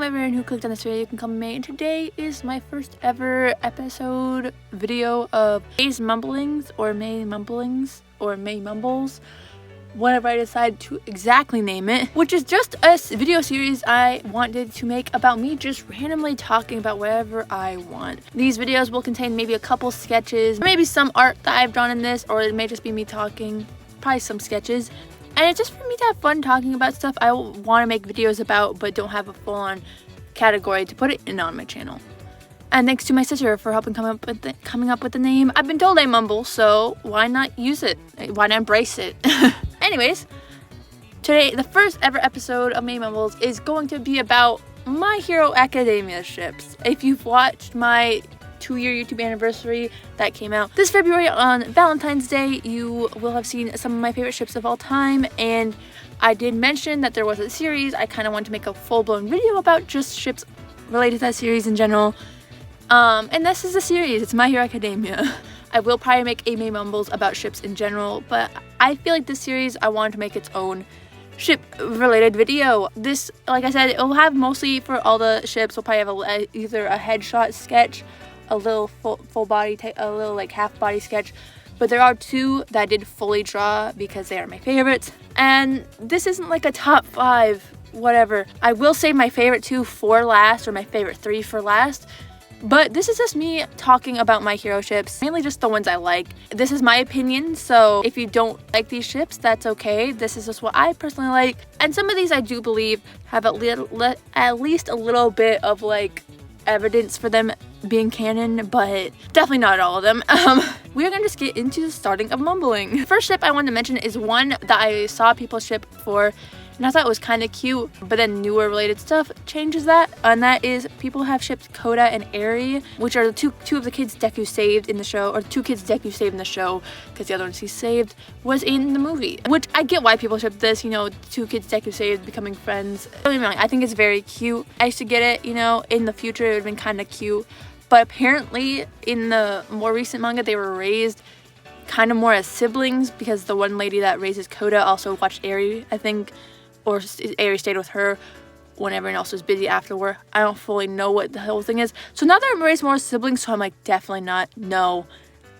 welcome everyone who clicked on this video. You can come me, and today is my first ever episode video of May's Mumblings or May Mumblings or May Mumbles, whatever I decide to exactly name it, which is just a video series I wanted to make about me just randomly talking about whatever I want. These videos will contain maybe a couple sketches, maybe some art that I've drawn in this, or it may just be me talking, probably some sketches. And it's just for me to have fun talking about stuff I want to make videos about but don't have a full-on category to put it in on my channel. And thanks to my sister for helping coming up with the name. I've been told I mumble, so why not use it? Why not embrace it? Anyways, today the first ever episode of May Mumbles is going to be about My Hero Academia ships. If you've watched my 2-year YouTube anniversary that came out this February on Valentine's Day, you will have seen some of my favorite ships of all time, and I did mention that there was a series. I kind of wanted to make a full-blown video about just ships related to that series in general, and this is a series. It's My Hero Academia. I will probably make a May Mumbles about ships in general, but I feel like this series I wanted to make its own ship related video. This, like I said, it will have mostly for all the ships. We'll probably have either a headshot sketch, a little full body, a little like half body sketch, but there are two that I did fully draw because they are my favorites. And this isn't like a top 5 whatever. I will save my favorite 2 for last, or my favorite 3 for last, but this is just me talking about my hero ships, mainly just the ones I like. This is my opinion, so if you don't like these ships, that's okay. This is just what I personally like, and some of these I do believe have at least a little bit of like evidence for them being canon, but definitely not all of them. We are going to just get into the starting of mumbling. The first ship I wanted to mention is one that I saw people ship for, and I thought it was kind of cute, but then newer related stuff changes that, and that is people have shipped Coda and Eri, which are the two of the kids Deku saved in the show, or 2 kids Deku saved in the show, because the other ones he saved was in the movie. Which I get why people ship this, you know, 2 kids Deku saved becoming friends. Don't get me wrong, I think it's very cute. I used to get it, you know, in the future it would have been kind of cute, but apparently in the more recent manga they were raised kind of more as siblings, because the one lady that raises Coda also watched Eri, I think, or Eri stayed with her when everyone else was busy afterward. I don't fully know what the whole thing is. So now they're raised more siblings, so I'm like, definitely not. No.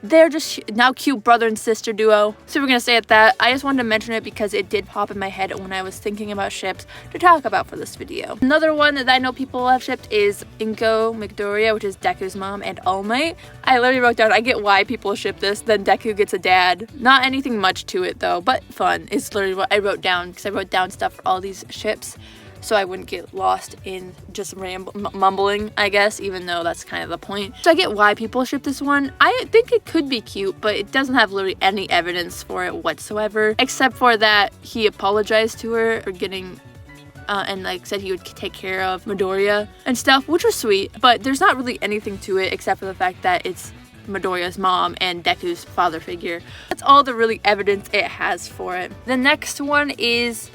They're just now cute brother and sister duo. So we're gonna stay at that. I just wanted to mention it because it did pop in my head when I was thinking about ships to talk about for this video. Another one that I know people have shipped is Inko Midoriya, which is Deku's mom, and All Might. I literally wrote down, I get why people ship this. Then Deku gets a dad. Not anything much to it though, but fun. It's literally what I wrote down, because I wrote down stuff for all these ships, so I wouldn't get lost in just mumbling, I guess, even though that's kind of the point. So I get why people ship this one. I think it could be cute, but it doesn't have literally any evidence for it whatsoever, except for that he apologized to her for getting and like said he would take care of Midoriya and stuff, which was sweet, but there's not really anything to it except for the fact that it's Midoriya's mom and Deku's father figure. That's all the really evidence it has for it. The next one is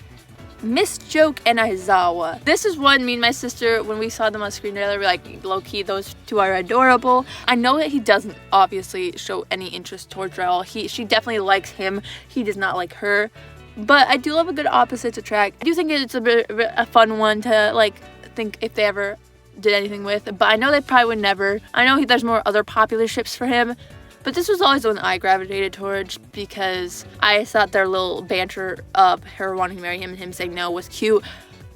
Miss Joke and Aizawa. This is one me and my sister, when we saw them on screen together, we were like, low-key, those two are adorable. I know that he doesn't obviously show any interest towards her at all. She definitely likes him. He does not like her. But I do love a good opposites attract. I do think it's a fun one to like think if they ever did anything with. But I know they probably would never. I know there's more other popular ships for him, but this was always the one I gravitated towards because I thought their little banter of her wanting to marry him and him saying no was cute.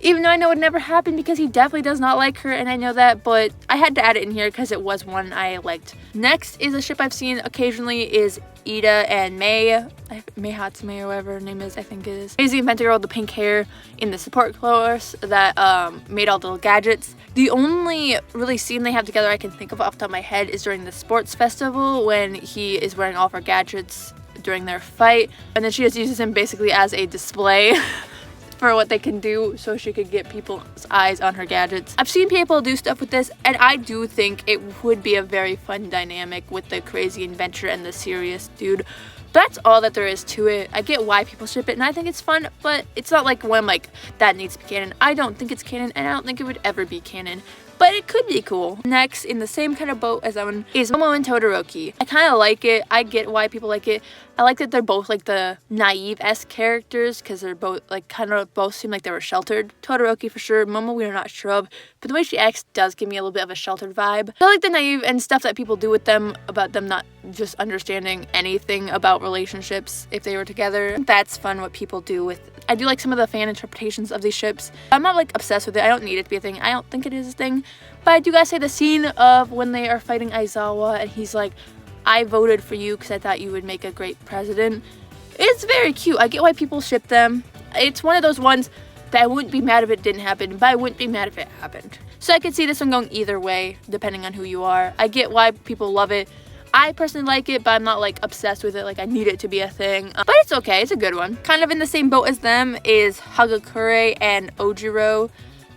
Even though I know it never happened because he definitely does not like her, and I know that, but I had to add it in here because it was one I liked. Next is a ship I've seen occasionally is Ida and May Hatsume, or whatever her name is, I think it is. She's the inventor girl with the pink hair in the support course that made all the little gadgets. The only really scene they have together I can think of off the top of my head is during the sports festival when he is wearing all of her gadgets during their fight, and then she just uses him basically as a display for what they can do so she could get people's eyes on her gadgets. I've seen people do stuff with this, and I do think it would be a very fun dynamic with the crazy inventor and the serious dude. That's all that there is to it. I get why people ship it, and I think it's fun, but it's not like one like that needs to be canon. I don't think it's canon, and I don't think it would ever be canon. but it could be cool. Next, in the same kind of boat as that one, is Momo and Todoroki. I kind of like it. I get why people like it. I like that they're both like the naive-esque characters because they're both like kind of both seem like they were sheltered. Todoroki for sure. Momo we are not sure of, but the way she acts does give me a little bit of a sheltered vibe. I like the naive and stuff that people do with them about them not just understanding anything about relationships if they were together. That's fun what people do with. I do like some of the fan interpretations of these ships. I'm not like obsessed with it. I don't need it to be a thing. I don't think it is a thing. But I do gotta say the scene of when they are fighting Aizawa and he's like, I voted for you because I thought you would make a great president. It's very cute. I get why people ship them. It's one of those ones that I wouldn't be mad if it didn't happen, but I wouldn't be mad if it happened. So I could see this one going either way, depending on who you are. I get why people love it. I personally like it, but I'm not like obsessed with it, like I need it to be a thing. But it's okay, it's a good one. Kind of in the same boat as them is Hagakure and Ojiro,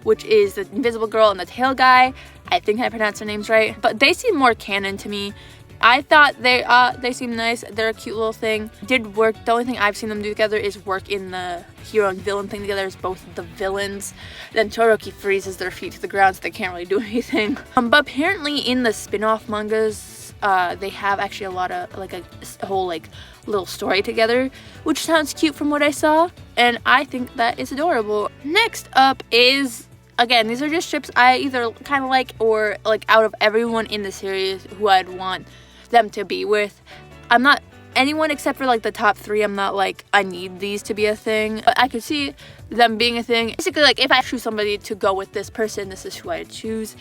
which is the invisible girl and the tail guy. I think I pronounced their names right. But they seem more canon to me. I thought they seem nice. They're a cute little thing. Did work. The only thing I've seen them do together is work in the hero and villain thing together as both the villains. Then Todoroki freezes their feet to the ground so they can't really do anything. But apparently in the spin-off mangas, they have actually a lot of like a whole like little story together, which sounds cute from what I saw, and I think that is adorable. Next up is, again, these are just ships I either kind of like or like out of everyone in the series who I'd want them to be with. I'm not anyone except for like the top 3. I'm not like I need these to be a thing, but I could see them being a thing. Basically, like if I choose somebody to go with this person, this is who I choose.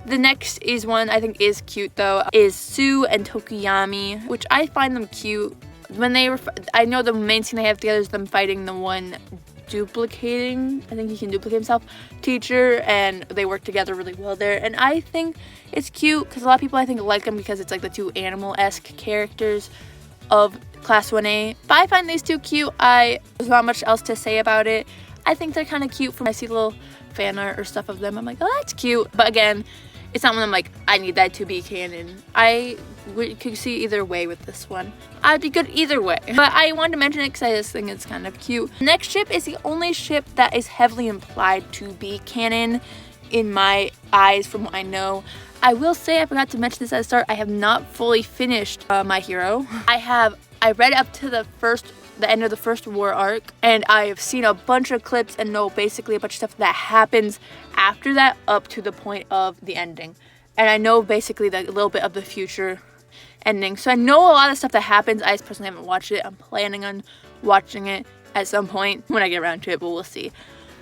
The next is one I think is cute though, is Sue and Tokuyami, which I find them cute. When they were, I know the main scene they have together is them fighting the one duplicating, I think he can duplicate himself, teacher, and they work together really well there. And I think it's cute because a lot of people I think like them because it's like the two animal-esque characters of Class 1A. But I find these two cute. There's not much else to say about it. I think they're kind of cute. When I see little fan art or stuff of them, I'm like, oh, that's cute. But again, it's not one I'm like, I need that to be canon. I could see either way with this one. I'd be good either way. But I wanted to mention it because I just think it's kind of cute. Next ship is the only ship that is heavily implied to be canon in my eyes from what I know. I will say, I forgot to mention this at the start, I have not fully finished My Hero. I read up to the end of the first war arc, and I have seen a bunch of clips and know basically a bunch of stuff that happens after that up to the point of the ending. And I know basically a little bit of the future ending. So I know a lot of stuff that happens. I just personally haven't watched it. I'm planning on watching it at some point when I get around to it, but we'll see.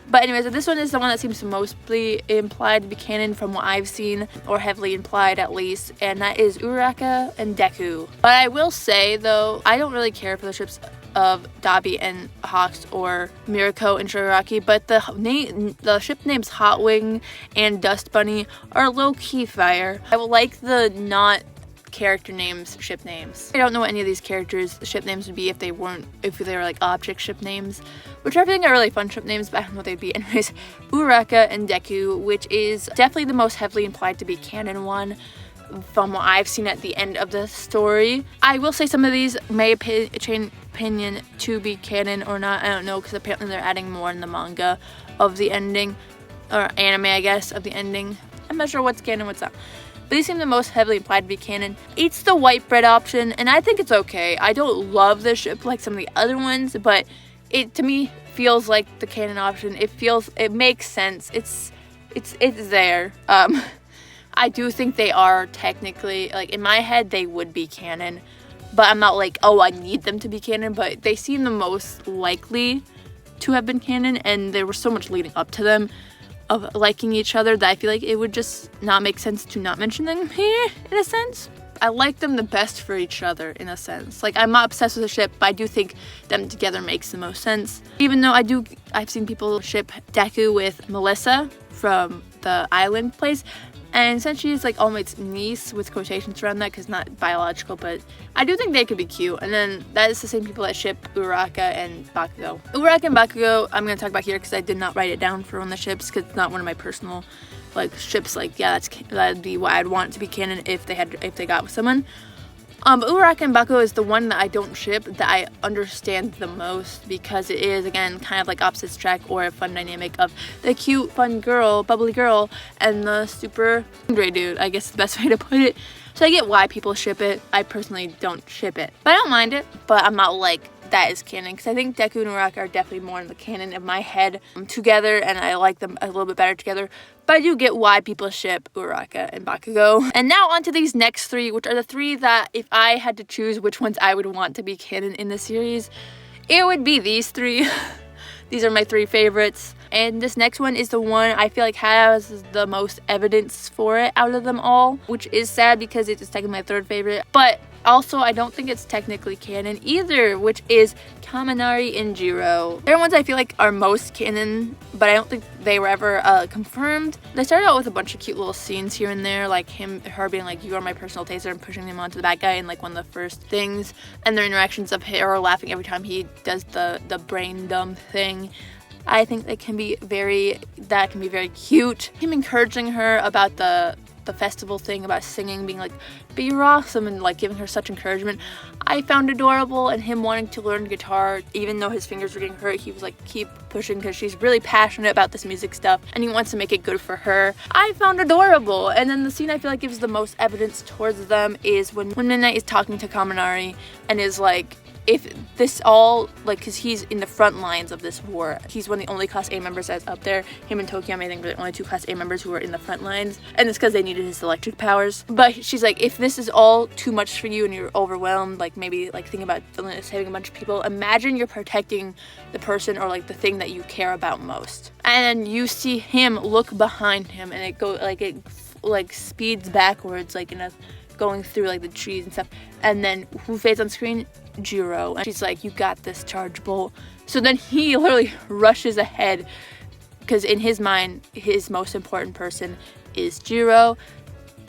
But anyways, this one is the one that seems mostly implied to be canon from what I've seen, or heavily implied at least, and that is Uraraka and Deku. But I will say though, I don't really care for the ships of Dabi and Hawks or Mirako and Shigaraki, but the ship names Hot Wing and Dust Bunny are low-key fire. I will like the not character names, ship names. I don't know what any of these characters' ship names would be if they were like object ship names, which I think are really fun ship names, but I don't know what they'd be. Anyways, Uraraka and Deku, which is definitely the most heavily implied to be canon one from what I've seen at the end of the story. I will say some of these may change opinion to be canon or not. I don't know, because apparently they're adding more in the manga of the ending, or anime I guess, of the ending. I'm not sure what's canon, what's not. But these seem the most heavily implied to be canon. It's the white bread option, and I think it's okay. I don't love the ship like some of the other ones, but it to me feels like the canon option. It makes sense. It's there. I do think they are technically, like in my head, they would be canon, but I'm not like, oh, I need them to be canon, but they seem the most likely to have been canon, and there was so much leading up to them of liking each other that I feel like it would just not make sense to not mention them here, in a sense. I like them the best for each other, in a sense. Like, I'm not obsessed with the ship, but I do think them together makes the most sense. Even though I've seen people ship Deku with Melissa from the island place, and since she's like All Might's niece, with quotations around that because not biological, but I do think they could be cute. And then that is the same people that ship Uraraka and Bakugo. Uraraka and Bakugo I'm going to talk about here because I did not write it down for one of the ships because it's not one of my personal like ships. Like, yeah, that'd be what I'd want it to be canon if they got with someone. But Uraraka and Bakugo is the one that I don't ship, that I understand the most, because it is, again, kind of like opposites attract, or a fun dynamic of the cute, fun girl, bubbly girl, and the super angry dude, I guess is the best way to put it. So I get why people ship it. I personally don't ship it, but I don't mind it. But I'm not like, that is canon, because I think Deku and Uraraka are definitely more in the canon of my head together, and I like them a little bit better together. But I do get why people ship Uraraka and Bakugo. And now on to these next three, which are the three that if I had to choose which ones I would want to be canon in the series, it would be these three. These are my three favorites. And this next one is the one I feel like has the most evidence for it out of them all, which is sad because it's technically my third favorite. But also, I don't think it's technically canon either, which is Kaminari and Jiro. They're ones I feel like are most canon, but I don't think they were ever confirmed. They started out with a bunch of cute little scenes here and there, like her being like, "You are my personal taser," and pushing him onto the bad guy in like one of the first things, and their interactions of her laughing every time he does the brain dumb thing. I think that can be very cute. Him encouraging her about the festival thing, about singing, being like, "But you're awesome," and like giving her such encouragement, I found adorable. And him wanting to learn guitar, even though his fingers were getting hurt, he was like, keep pushing, because she's really passionate about this music stuff and he wants to make it good for her. I found adorable. And then the scene I feel like gives the most evidence towards them is when Midnight is talking to Kaminari and is like, if this all, like, because he's in the front lines of this war. He's one of the only Class A members that's up there. Him and Tokiyami, I think, were the only two Class A members who were in the front lines. And it's because they needed his electric powers. But she's like, if this is all too much for you and you're overwhelmed, like maybe like thinking about saving a bunch of people, imagine you're protecting the person or like the thing that you care about most. And then you see him look behind him and it speeds backwards, like in a going through like the trees and stuff, and then who fades on screen? Jiro. And she's like, "You got this, charge bolt." So then he literally rushes ahead, because in his mind his most important person is Jiro,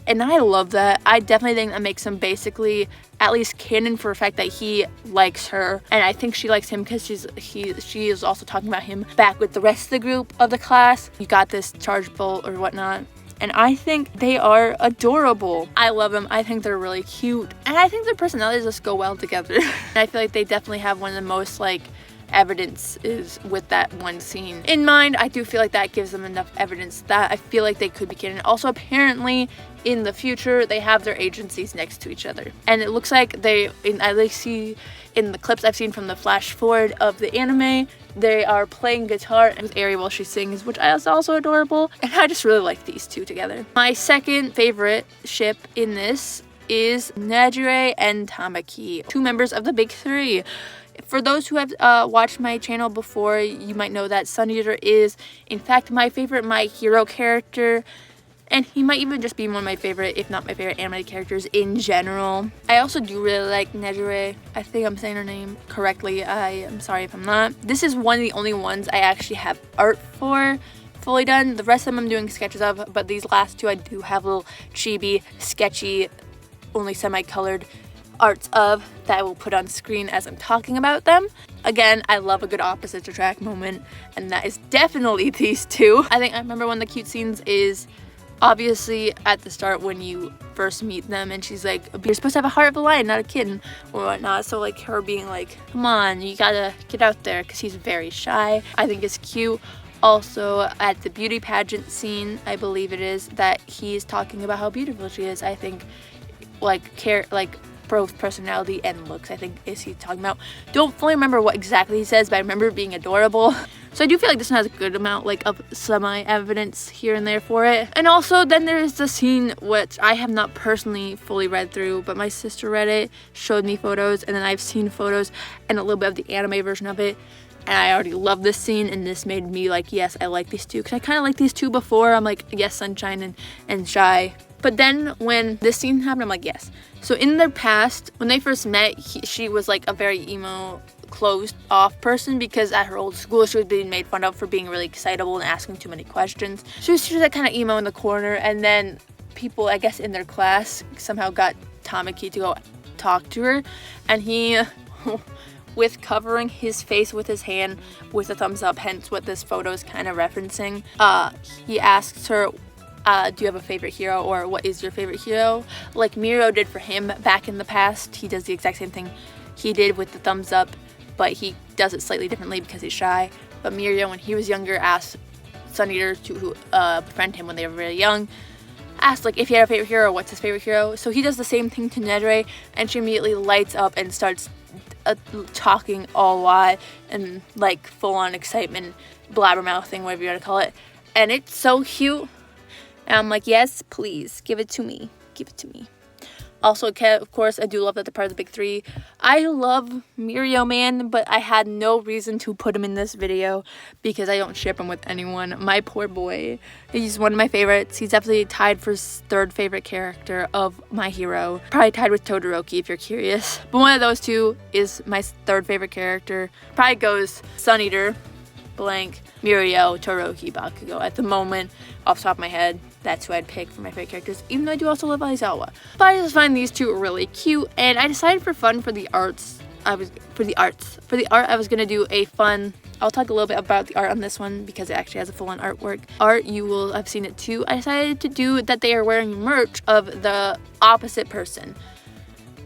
and I love that. I definitely think that makes him basically at least canon for the fact that he likes her, and I think she likes him because she is also talking about him back with the rest of the group of the class. "You got this, charge bolt," or whatnot. And I think they are adorable. I love them. I think they're really cute. And I think their personalities just go well together. And I feel like they definitely have one of the most like evidence is with that one scene in mind. I do feel like that gives them enough evidence that I feel like they could be canon. Also, apparently in the future they have their agencies next to each other, and it looks like I see in the clips I've seen from the flash forward of the anime, they are playing guitar with Eri while she sings, which is also adorable, and I just really like these two together. My second favorite ship in this is Nejire and Tamaki, two members of the big three. For those who have watched my channel before, you might know that Sun Eater is in fact my favorite My Hero character, and he might even just be one of my favorite, if not my favorite, animated characters in general. I also do really like Nejire. I think I'm saying her name correctly. I am sorry if I'm not. This is one of the only ones I actually have art for fully done. The rest of them I'm doing sketches of, but these last two I do have little chibi, sketchy, only semi-colored arts of that I will put on screen as I'm talking about them. Again, I love a good opposite attract moment, and that is definitely these two. I remember one of the cute scenes is obviously at the start when you first meet them, and she's like, "You're supposed to have a heart of a lion, not a kitten," or whatnot. So like her being like, "Come on, you gotta get out there," because he's very shy, I think is cute. Also at the beauty pageant scene, I believe it is, that he's talking about how beautiful she is. I think both personality and looks, I think, is he talking about. Don't fully remember what exactly he says, but I remember it being adorable. So I do feel like this one has a good amount of semi-evidence here and there for it. And also then there's the scene which I have not personally fully read through, but my sister read it, showed me photos, and then I've seen photos and a little bit of the anime version of it. And I already love this scene, and this made me like, yes, I like these two. Because I kind of like these two before. I'm like, yes, Sunshine and Shy. But then when this scene happened, I'm like, yes. So in their past, when they first met, she was like a very emo, closed off person, because at her old school she was being made fun of for being really excitable and asking too many questions. She was that kind of emo in the corner, and then people, I guess in their class, somehow got Tamaki to go talk to her, and he with covering his face with his hand with a thumbs up, hence what this photo is kind of referencing, he asks her do you have a favorite hero, or what is your favorite hero? Like Mirio did for him back in the past. He does the exact same thing he did with the thumbs up, but he does it slightly differently because he's shy. But Mirio, when he was younger, asked Sun Eater to befriend him when they were very young. Asked like if he had a favorite hero, what's his favorite hero. So he does the same thing to Nedre, and she immediately lights up and starts talking a lot and like full-on excitement, blabbermouthing, whatever you want to call it. And it's so cute. And I'm like, yes, please, give it to me. Give it to me. Also, of course, I do love that they're part of the big three. I love Mirio Man, but I had no reason to put him in this video because I don't ship him with anyone. My poor boy. He's one of my favorites. He's definitely tied for third favorite character of my hero. Probably tied with Todoroki if you're curious. But one of those two is my third favorite character. Probably goes Sun Eater, blank, Mirio, Todoroki, Bakugo. At the moment, off the top of my head, that's who I'd pick for my favorite characters, even though I do also love Aizawa. But I just find these two really cute, and I decided for fun for the art, I was gonna do a fun, I'll talk a little bit about the art on this one because it actually has a full-on artwork. You will have seen it too. I decided to do that they are wearing merch of the opposite person.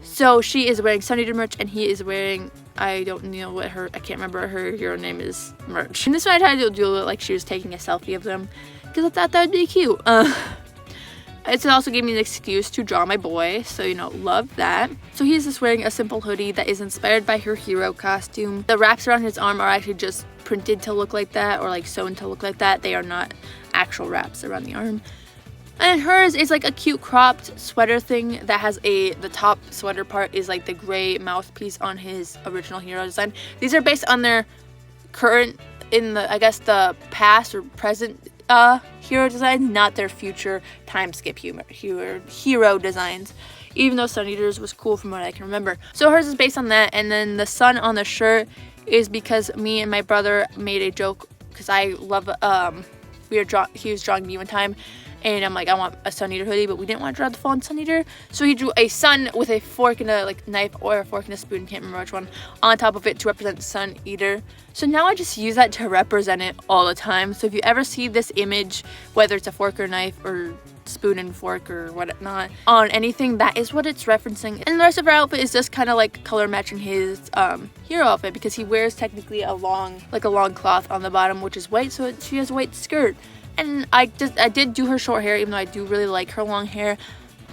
So she is wearing Sun Eater merch, and he is wearing, I don't know what I can't remember what her hero name is, merch. And this one I tried to do it like she was taking a selfie of them, because I thought that would be cute. It also gave me an excuse to draw my boy, so you know, love that. So he's just wearing a simple hoodie that is inspired by her hero costume. The wraps around his arm are actually just printed to look like that, or like sewn to look like that. They are not actual wraps around the arm. And hers is like a cute cropped sweater thing that has the top sweater part is like the gray mouthpiece on his original hero design. These are based on their current, I guess the past or present hero designs, not their future time skip hero designs, even though Sun Eater's was cool from what I can remember. So hers is based on that, and then the sun on the shirt is because me and my brother made a joke, because I love he was drawing me one time, and I'm like, I want a Sun Eater hoodie, but we didn't want to draw the full-on Sun Eater, so he drew a sun with a fork and a like knife, or a fork and a spoon, can't remember which one, on top of it to represent Sun Eater. So now I just use that to represent it all the time. So if you ever see this image, whether it's a fork or knife or spoon and fork or whatnot on anything, that is what it's referencing. And the rest of her outfit is just kind of like color matching his hero outfit, because he wears technically a long cloth on the bottom, which is white, so she has a white skirt. And I did do her short hair, even though I do really like her long hair.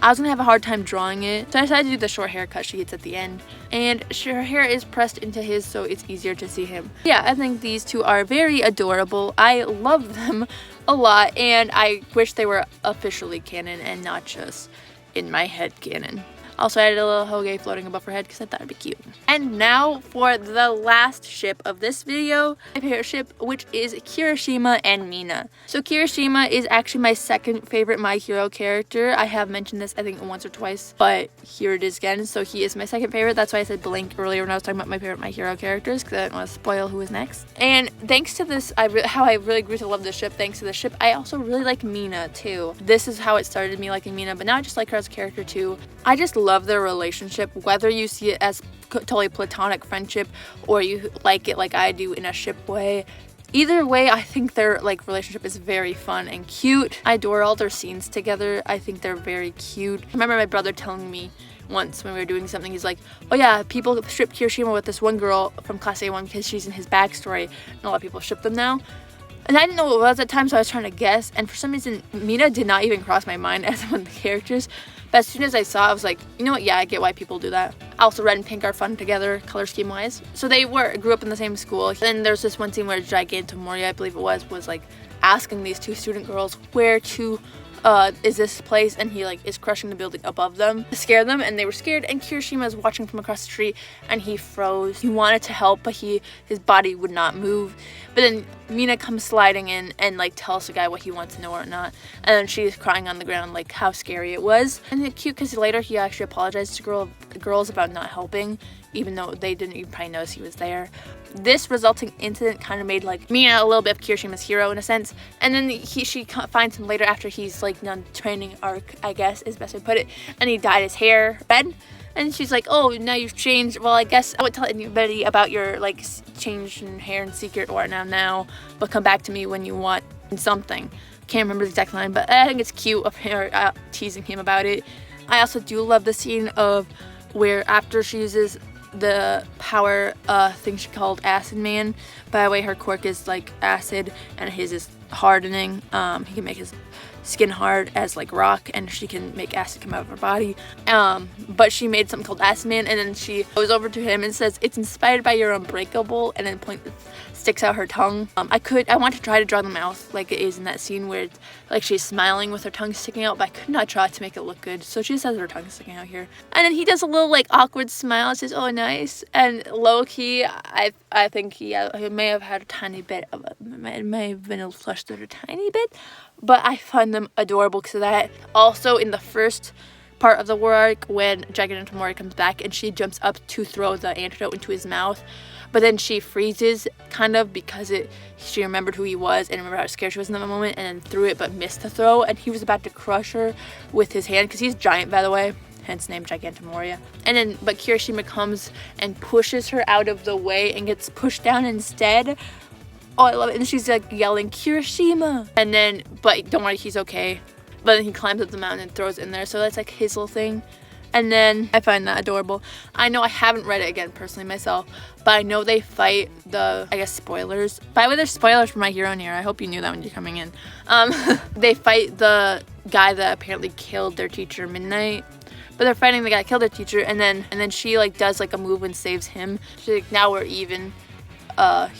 I was gonna have a hard time drawing it, so I decided to do the short haircut she gets at the end. And her hair is pressed into his, so it's easier to see him. Yeah, I think these two are very adorable. I love them a lot, and I wish they were officially canon and not just in my head canon. Also, I added a little Hoge floating above her head because I thought it'd be cute. And now for the last ship of this video, my favorite ship, which is Kirishima and Mina. So Kirishima is actually my second favorite My Hero character. I have mentioned this, I think, once or twice, but here it is again. So he is my second favorite. That's why I said blank earlier when I was talking about my favorite My Hero characters, because I didn't want to spoil who is next. And thanks to this, how I really grew to love this ship, thanks to this ship, I also really like Mina too. This is how it started me liking Mina, but now I just like her as a character too. I just love their relationship, whether you see it as totally platonic friendship or you like it like I do in a ship way. Either way, I think their like relationship is very fun and cute. I adore all their scenes together. I think they're very cute. I remember my brother telling me once when we were doing something, he's like, oh yeah, people ship Kirishima with this one girl from Class A1 because she's in his backstory, and a lot of people ship them now. And I didn't know what it was at the time, so I was trying to guess, and for some reason Mina did not even cross my mind as one of the characters. But as soon as I saw it, I was like, you know what, yeah, I get why people do that. Also, red and pink are fun together, color scheme wise. So they grew up in the same school. Then there's this one scene where Gigantomoria, I believe it was like asking these two student girls where to is this place, and he like is crushing the building above them to scare them, and they were scared, and Kirishima is watching from across the street, and he froze. He wanted to help, but his body would not move. But then Mina comes sliding in and like tells the guy what he wants to know or not, and then she's crying on the ground like how scary it was. And it's cute because later he actually apologized to girls about not helping, even though they didn't even probably notice he was there. This resulting incident kind of made like Mina a little bit of Kirishima's hero in a sense, and then she finds him later after he's like done training arc, I guess is the best way to put it, and he dyed his hair red. And she's like, oh, now you've changed. Well, I guess I won't tell anybody about your like change in hair and secret or now, but come back to me when you want something. Can't remember the exact line, but I think it's cute of her teasing him about it. I also do love the scene of where after she uses the power thing she called Acid Man. By the way, her quirk is like acid and his is hardening. He can make his skin hard as like rock, and she can make acid come out of her body. But she made something called Acid Man, and then she goes over to him and says, "It's inspired by your Unbreakable," and then sticks out her tongue. I want to try to draw the mouth like it is in that scene where it's like she's smiling with her tongue sticking out, but I could not draw it to make it look good. So she just has her tongue sticking out here. And then he does a little like awkward smile and says, "Oh, nice." And low key, I think he may have had a tiny bit of it may have been flustered a tiny bit, but I find them adorable because of that. Also, in the first part of the war arc, when Gigantomori comes back and she jumps up to throw the antidote into his mouth, but then she freezes kind of because she remembered who he was and remembered how scared she was in that moment, and then threw it but missed the throw, and he was about to crush her with his hand because he's giant, by the way, hence name Gigantomoria. And then but Kirishima comes and pushes her out of the way and gets pushed down instead. Oh, I love it. And she's like yelling, "Kirishima!" And then, but don't worry, he's okay. But then he climbs up the mountain and throws it in there. So that's like his little thing. And then I find that adorable. I know I haven't read it again personally myself, but I know they fight the, I guess, spoilers. By the way, there's spoilers for My Hero in here. I hope you knew that when you're coming in. They fight the guy that apparently killed their teacher, Midnight. But they're fighting the guy that killed their teacher, and then she like does like a move and saves him. She's like, "Now we're even.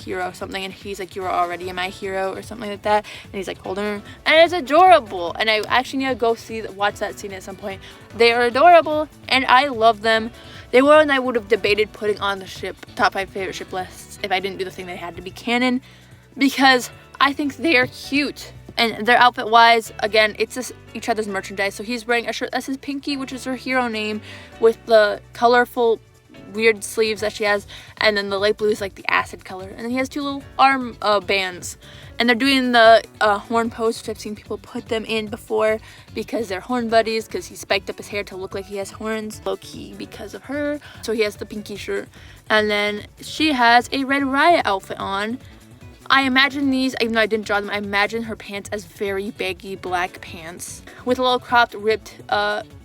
Hero something," and he's like, "You were already my hero," or something like that, and he's like holding her, and it's adorable. And I actually need to go watch that scene at some point. They are adorable and I love them. They were one I would have debated putting on the top 5 favorite ship lists if I didn't do the thing they had to be canon, because I think they are cute. And their outfit wise, again, it's just each other's merchandise. So he's wearing a shirt that says Pinky, which is her hero name, with the colorful weird sleeves that she has, and then the light blue is like the acid color, and then he has 2 little arm bands, and they're doing the horn pose, which I've seen people put them in before because they're horn buddies, because he spiked up his hair to look like he has horns, low-key because of her. So he has the Pinky shirt, and then she has a Red Riot outfit on. I imagine these, even though I didn't draw them, I imagine her pants as very baggy black pants with a little cropped ripped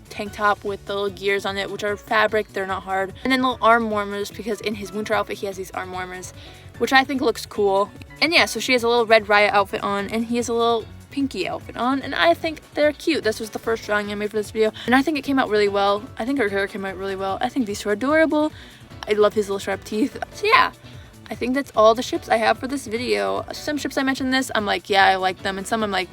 tank top with the little gears on it, which are fabric, they're not hard, and then little arm warmers, because in his winter outfit he has these arm warmers, which I think looks cool. And yeah, so she has a little Red Riot outfit on, and he has a little Pinky outfit on, and I think they're cute. This was the first drawing I made for this video, and I think it came out really well. I think her hair came out really well. I think these two are adorable. I love his little sharp teeth. So yeah, I think that's all the ships I have for this video. Some ships I mentioned this, I'm like, yeah, I like them, and some I'm like,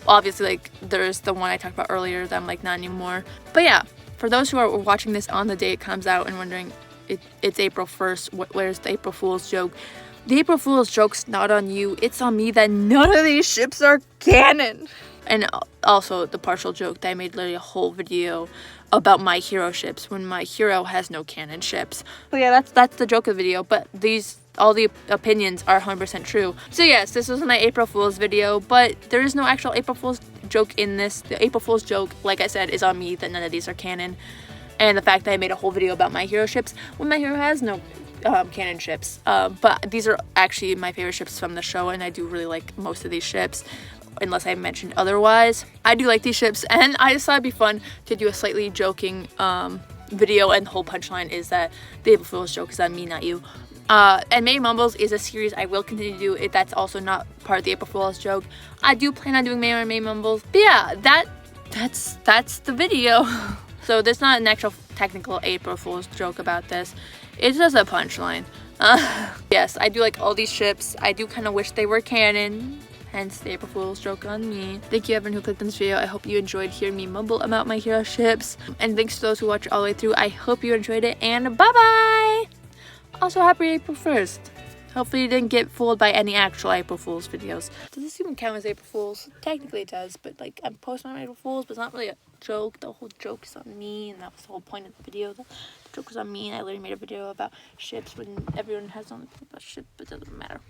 obviously, like, there's the one I talked about earlier that I'm like, not anymore. But yeah, for those who are watching this on the day it comes out and wondering, it's April 1st, where's the April Fool's joke? The April Fool's joke's not on you, it's on me that none of these ships are canon. And also the partial joke that I made literally a whole video about My Hero ships when My Hero has no canon ships. So yeah, that's the joke of the video, but all the opinions are 100% true. So yes, this was my April Fool's video, but there is no actual April Fool's joke in this. The April Fool's joke, like I said, is on me that none of these are canon, and the fact that I made a whole video about My Hero ships when My Hero has no canon ships. But these are actually my favorite ships from the show, and I do really like most of these ships, unless I mentioned otherwise. I do like these ships, and I just thought it'd be fun to do a slightly joking video, and the whole punchline is that the April Fool's joke is on me, not you. And May Mumbles is a series I will continue to do. That's also not part of the April Fool's joke. I do plan on doing May Mumbles. But yeah, that's the video. So there's not an actual technical April Fool's joke about this. It's just a punchline. Yes, I do like all these ships. I do kind of wish they were canon. Hence the April Fool's joke on me. Thank you everyone who clicked on this video. I hope you enjoyed hearing me mumble about My Hero ships. And thanks to those who watched all the way through. I hope you enjoyed it, and bye-bye! Also, happy April 1st. Hopefully you didn't get fooled by any actual April Fool's videos. Does this even count as April Fool's? Technically it does, but like, I'm posting on April Fool's, but it's not really a joke. The whole joke is on me, and that was the whole point of the video. The joke was on me, and I literally made a video about ships when everyone has on a ship, but it doesn't matter.